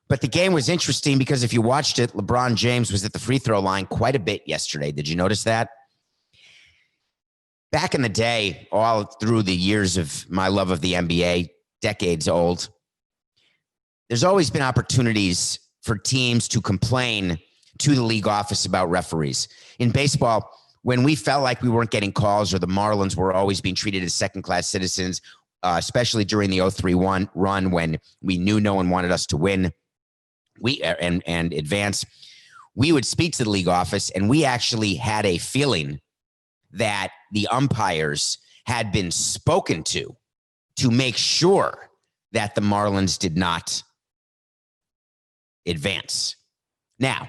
But the game was interesting because if you watched it, LeBron James was at the free throw line quite a bit yesterday. Did you notice that? Back in the day, all through the years of my love of the NBA, decades old, there's always been opportunities for teams to complain to the league office about referees. In baseball, when we felt like we weren't getting calls or the Marlins were always being treated as second-class citizens, especially during the 0-3-1 run when we knew no one wanted us to win and advance, we would speak to the league office, and we actually had a feeling that the umpires had been spoken to make sure that the Marlins did not advance. Now,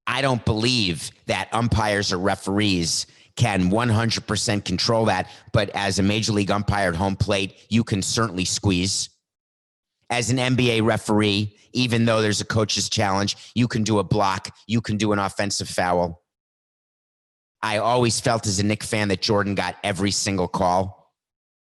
I don't believe that umpires or referees can 100% control that, but as a major league umpire at home plate, you can certainly squeeze. As an NBA referee, even though there's a coach's challenge, you can do a block, you can do an offensive foul. I always felt as a Knicks fan that Jordan got every single call.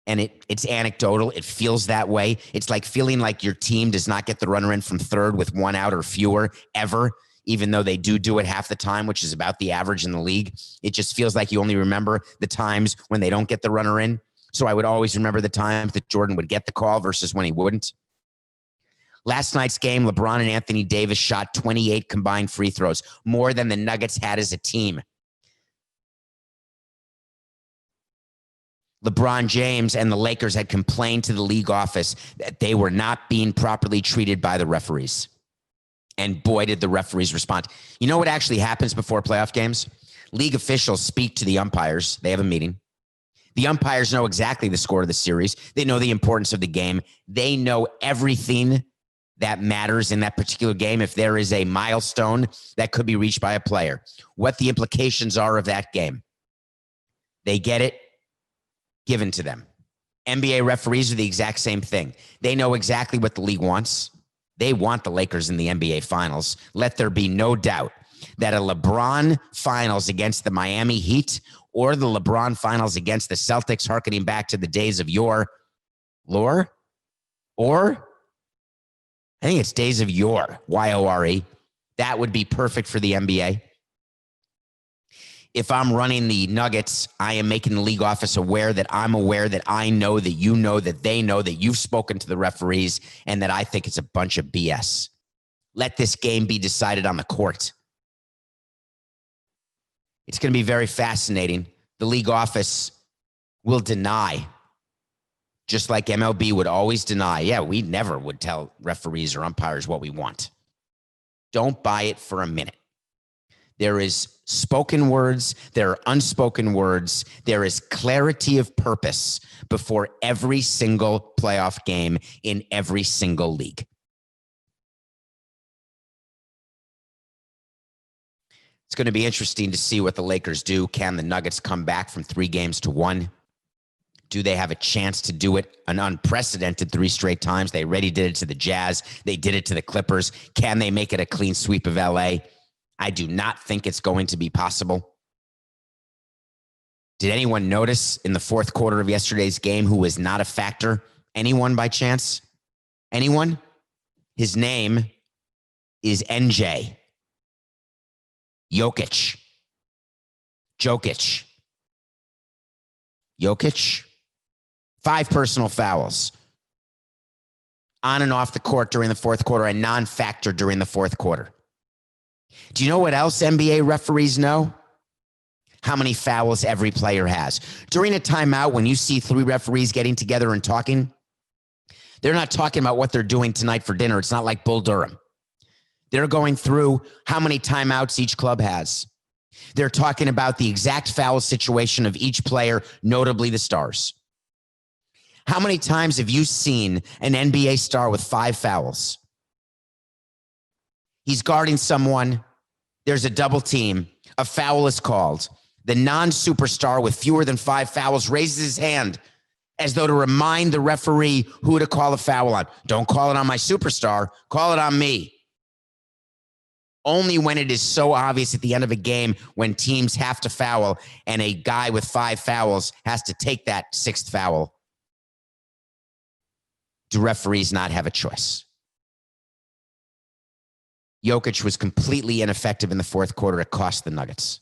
And it's anecdotal. It feels that way. It's like feeling like your team does not get the runner in from third with 1 out or fewer ever, even though they do it half the time, which is about the average in the league. It just feels like you only remember the times when they don't get the runner in. So I would always remember the times that Jordan would get the call versus when he wouldn't. Last night's game, LeBron and Anthony Davis shot 28 combined free throws, more than the Nuggets had as a team. LeBron James and the Lakers had complained to the league office that they were not being properly treated by the referees. And boy, did the referees respond. You know what actually happens before playoff games? League officials speak to the umpires. They have a meeting. The umpires know exactly the score of the series. They know the importance of the game. They know everything that matters in that particular game. If there is a milestone that could be reached by a player, what the implications are of that game. They get it given to them. NBA referees are the exact same thing. They know exactly what the league wants. They want the Lakers in the NBA Finals. Let there be no doubt that a LeBron Finals against the Miami Heat or the LeBron Finals against the Celtics, harkening back to the days of yore, I think it's days of yore, Y-O-R-E. That would be perfect for the NBA. If I'm running the Nuggets, I am making the league office aware that I'm aware that I know that you know that they know that you've spoken to the referees and that I think it's a bunch of BS. Let this game be decided on the court. It's going to be very fascinating. The league office will deny, just like MLB would always deny. Yeah, we never would tell referees or umpires what we want. Don't buy it for a minute. There is spoken words, there are unspoken words, there is clarity of purpose before every single playoff game in every single league. It's going to be interesting to see what the Lakers do. Can the Nuggets come back from 3 games to 1? Do they have a chance to do it an unprecedented 3 straight times? They already did it to the Jazz. They did it to the Clippers. Can they make it a clean sweep of LA? I do not think it's going to be possible. Did anyone notice in the fourth quarter of yesterday's game who was not a factor? Anyone by chance? Anyone? His name is NJ. Jokic. 5 personal fouls. On and off the court during the fourth quarter, a non-factor during the fourth quarter. Do you know what else NBA referees know? How many fouls every player has. During a timeout, when you see 3 referees getting together and talking, they're not talking about what they're doing tonight for dinner. It's not like Bull Durham. They're going through how many timeouts each club has. They're talking about the exact foul situation of each player, notably the stars. How many times have you seen an NBA star with 5 fouls? He's guarding someone. There's a double team. A foul is called. The non-superstar with fewer than 5 fouls raises his hand as though to remind the referee who to call a foul on. Don't call it on my superstar. Call it on me. Only when it is so obvious at the end of a game when teams have to foul and a guy with 5 fouls has to take that 6th foul do referees not have a choice. Jokic was completely ineffective in the fourth quarter. It cost the Nuggets.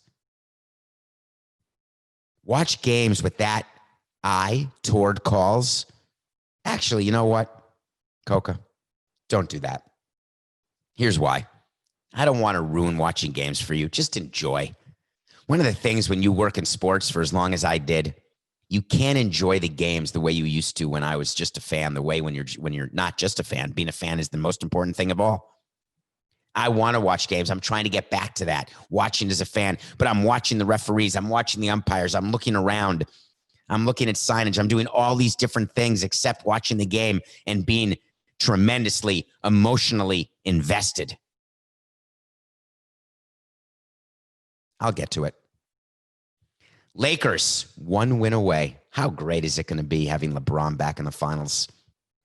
Watch games with that eye toward calls. Actually, you know what, Coca? Don't do that. Here's why. I don't want to ruin watching games for you. Just enjoy. One of the things when you work in sports for as long as I did, you can't enjoy the games the way you used to when I was just a fan, the way when you're not just a fan. Being a fan is the most important thing of all. I want to watch games. I'm trying to get back to that, watching as a fan, but I'm watching the referees. I'm watching the umpires. I'm looking around. I'm looking at signage. I'm doing all these different things except watching the game and being tremendously emotionally invested. I'll get to it. Lakers, 1 win away. How great is it going to be having LeBron back in the finals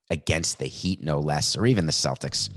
against the Heat, no less, or even the Celtics?